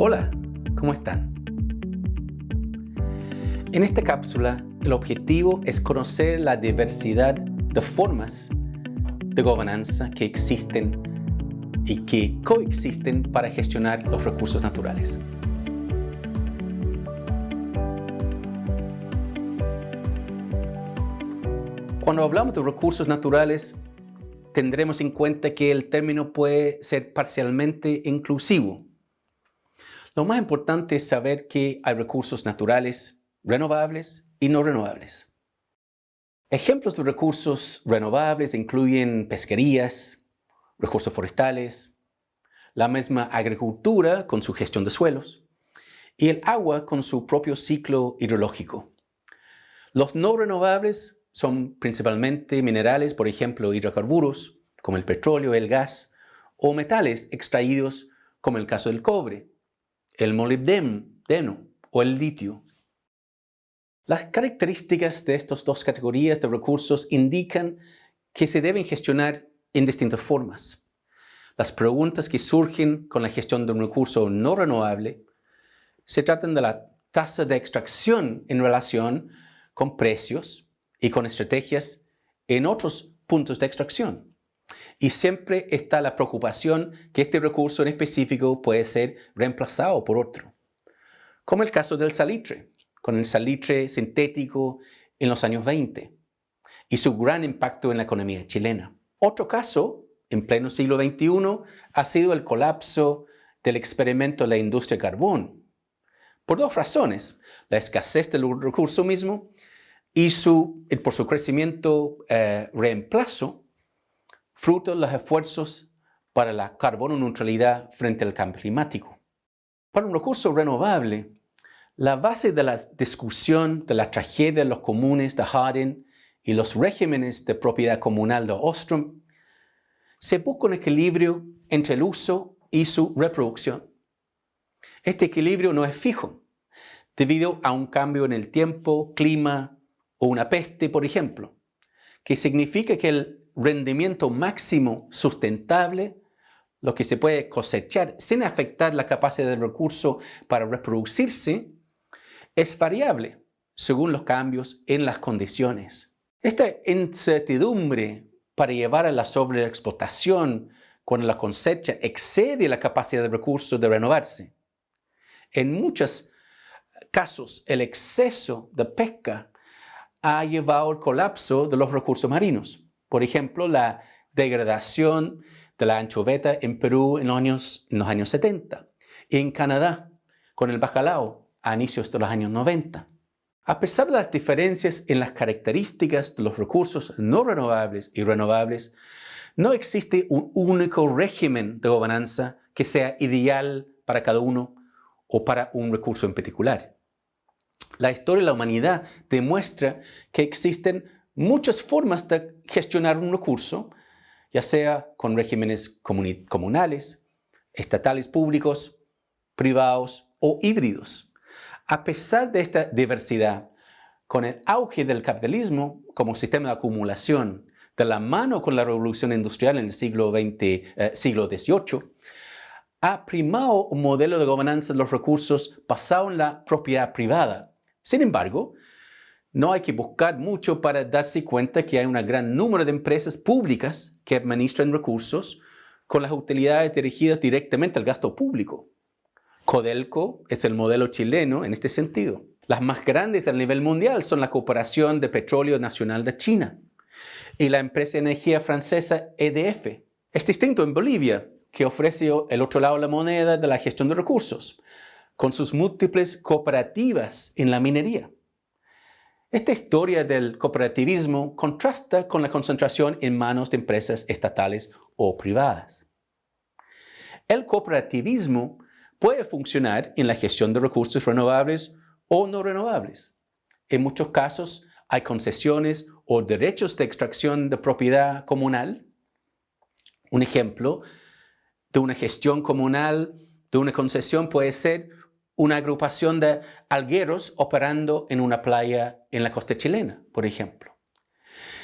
Hola, ¿cómo están? En esta cápsula, el objetivo es conocer la diversidad de formas de gobernanza que existen y que coexisten para gestionar los recursos naturales. Cuando hablamos de recursos naturales, tendremos en cuenta que el término puede ser parcialmente inclusivo. Lo más importante es saber que hay recursos naturales renovables y no renovables. Ejemplos de recursos renovables incluyen pesquerías, recursos forestales, la misma agricultura con su gestión de suelos y el agua con su propio ciclo hidrológico. Los no renovables son principalmente minerales, por ejemplo, hidrocarburos, como el petróleo, el gas, o metales extraídos, como el caso del cobre, el molibdeno o el litio. Las características de estas dos categorías de recursos indican que se deben gestionar en distintas formas. Las preguntas que surgen con la gestión de un recurso no renovable se tratan de la tasa de extracción en relación con precios y con estrategias en otros puntos de extracción. Y siempre está la preocupación que este recurso en específico puede ser reemplazado por otro. Como el caso del salitre, con el salitre sintético en los años 20 y su gran impacto en la economía chilena. Otro caso, en pleno siglo XXI, ha sido el colapso del experimento de la industria carbón. Por dos razones: la escasez del recurso mismo y por su crecimiento reemplazo, fruto de los esfuerzos para la carbono neutralidad frente al cambio climático. Para un recurso renovable, la base de la discusión de la tragedia de los comunes de Hardin y los regímenes de propiedad comunal de Ostrom se busca un equilibrio entre el uso y su reproducción. Este equilibrio no es fijo, debido a un cambio en el tiempo, clima o una peste, por ejemplo, que significa que el rendimiento máximo sustentable, lo que se puede cosechar sin afectar la capacidad del recurso para reproducirse, es variable según los cambios en las condiciones. Esta incertidumbre para llevar a la sobreexplotación cuando la cosecha excede la capacidad del recurso de renovarse. En muchos casos, el exceso de pesca ha llevado al colapso de los recursos marinos. Por ejemplo, la degradación de la anchoveta en Perú en los años 70 y en Canadá con el bacalao a inicios de los años 90. A pesar de las diferencias en las características de los recursos no renovables y renovables, no existe un único régimen de gobernanza que sea ideal para cada uno o para un recurso en particular. La historia de la humanidad demuestra que existen muchas formas de gestionar un recurso, ya sea con regímenes comunales, estatales públicos, privados o híbridos. A pesar de esta diversidad, con el auge del capitalismo como sistema de acumulación, de la mano con la revolución industrial en el siglo XVIII, ha primado un modelo de gobernanza de los recursos basado en la propiedad privada. Sin embargo, no hay que buscar mucho para darse cuenta que hay un gran número de empresas públicas que administran recursos con las utilidades dirigidas directamente al gasto público. Codelco es el modelo chileno en este sentido. Las más grandes a nivel mundial son la Corporación de Petróleo Nacional de China y la empresa de energía francesa EDF. Es distinto en Bolivia, que ofrece el otro lado de la moneda de la gestión de recursos, con sus múltiples cooperativas en la minería. Esta historia del cooperativismo contrasta con la concentración en manos de empresas estatales o privadas. El cooperativismo puede funcionar en la gestión de recursos renovables o no renovables. En muchos casos hay concesiones o derechos de extracción de propiedad comunal. Un ejemplo de una gestión comunal de una concesión puede ser una agrupación de algueros operando en una playa en la costa chilena, por ejemplo.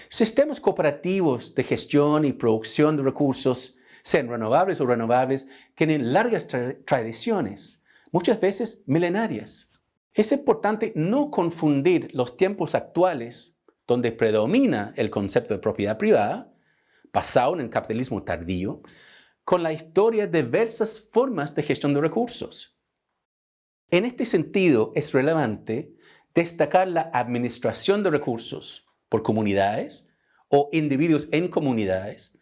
Sistemas cooperativos de gestión y producción de recursos, sean renovables o renovables, tienen largas tradiciones, muchas veces milenarias. Es importante no confundir los tiempos actuales, donde predomina el concepto de propiedad privada, basado en el capitalismo tardío, con la historia de diversas formas de gestión de recursos. En este sentido, es relevante destacar la administración de recursos por comunidades o individuos en comunidades,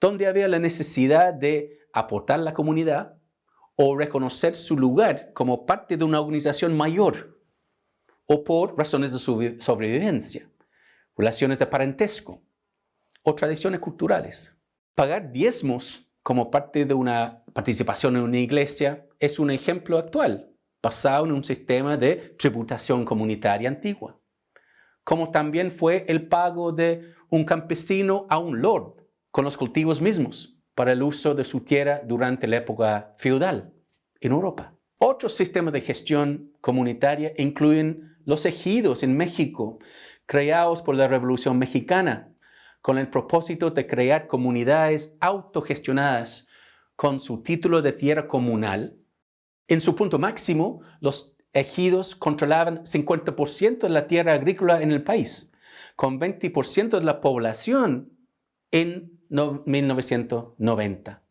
donde había la necesidad de aportar a la comunidad o reconocer su lugar como parte de una organización mayor, o por razones de sobrevivencia, relaciones de parentesco o tradiciones culturales. Pagar diezmos como parte de una participación en una iglesia es un ejemplo actual, basado en un sistema de tributación comunitaria antigua, como también fue el pago de un campesino a un lord con los cultivos mismos para el uso de su tierra durante la época feudal en Europa. Otros sistemas de gestión comunitaria incluyen los ejidos en México, creados por la Revolución Mexicana, con el propósito de crear comunidades autogestionadas con su título de tierra comunal. En su punto máximo, los ejidos controlaban 50% de la tierra agrícola en el país, con 20% de la población en 1990.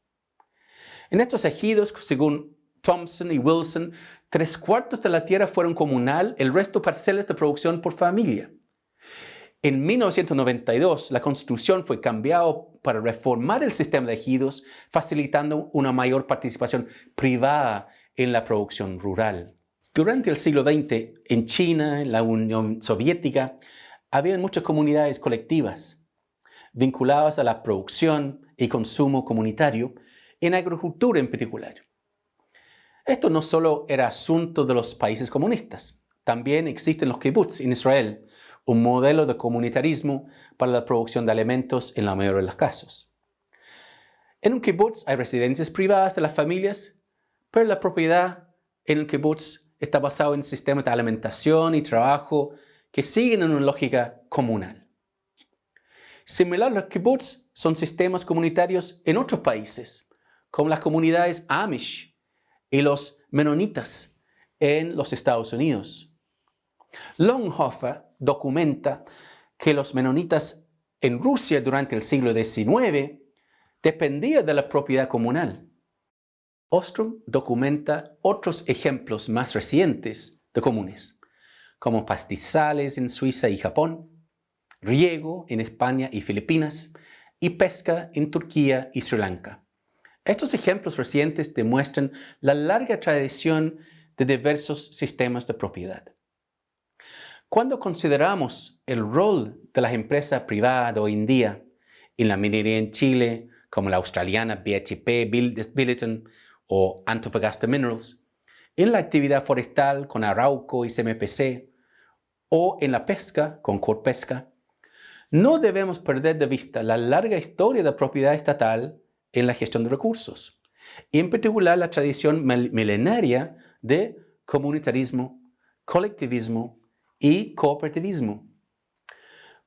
En estos ejidos, según Thompson y Wilson, 3/4 de la tierra fueron comunal, el resto parcelas de producción por familia. En 1992, la Constitución fue cambiada para reformar el sistema de ejidos, facilitando una mayor participación privada en la producción rural. Durante el siglo XX, en China, en la Unión Soviética, había muchas comunidades colectivas vinculadas a la producción y consumo comunitario, en agricultura en particular. Esto no solo era asunto de los países comunistas, también existen los kibbutz en Israel, un modelo de comunitarismo para la producción de alimentos en la mayoría de los casos. En un kibbutz hay residencias privadas de las familias, pero la propiedad en el kibbutz está basada en sistemas de alimentación y trabajo que siguen en una lógica comunal. Similar a los kibbutz son sistemas comunitarios en otros países, como las comunidades Amish y los menonitas en los Estados Unidos. Longhofer documenta que los menonitas en Rusia durante el siglo XIX dependían de la propiedad comunal. Ostrom documenta otros ejemplos más recientes de comunes, como pastizales en Suiza y Japón, riego en España y Filipinas, y pesca en Turquía y Sri Lanka. Estos ejemplos recientes demuestran la larga tradición de diversos sistemas de propiedad. Cuando consideramos el rol de las empresas privadas hoy en día en la minería en Chile, como la australiana BHP Billiton o Antofagasta Minerals, en la actividad forestal con Arauco y CMPC, o en la pesca con Corpesca, no debemos perder de vista la larga historia de propiedad estatal en la gestión de recursos, y en particular la tradición milenaria de comunitarismo, colectivismo y cooperativismo.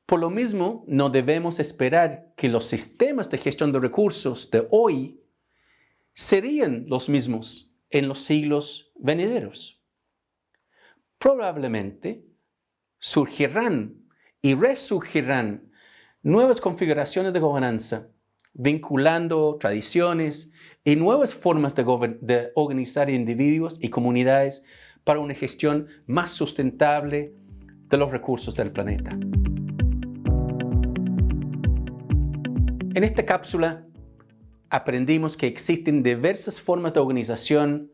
Por lo mismo, no debemos esperar que los sistemas de gestión de recursos de hoy serían los mismos en los siglos venideros. Probablemente surgirán y resurgirán nuevas configuraciones de gobernanza, vinculando tradiciones y nuevas formas de organizar individuos y comunidades para una gestión más sustentable de los recursos del planeta. En esta cápsula aprendimos que existen diversas formas de organización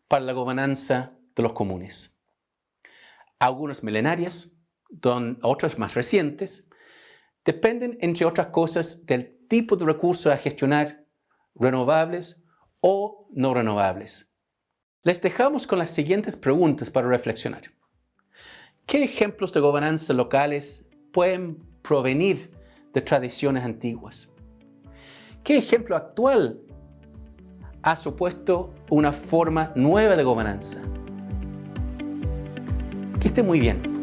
para la gobernanza de los comunes. Algunas milenarias, otras más recientes, dependen, entre otras cosas, del tipo de recursos a gestionar, renovables o no renovables. Les dejamos con las siguientes preguntas para reflexionar. ¿Qué ejemplos de gobernanza locales pueden provenir de tradiciones antiguas? ¿Qué ejemplo actual ha supuesto una forma nueva de gobernanza? Que esté muy bien.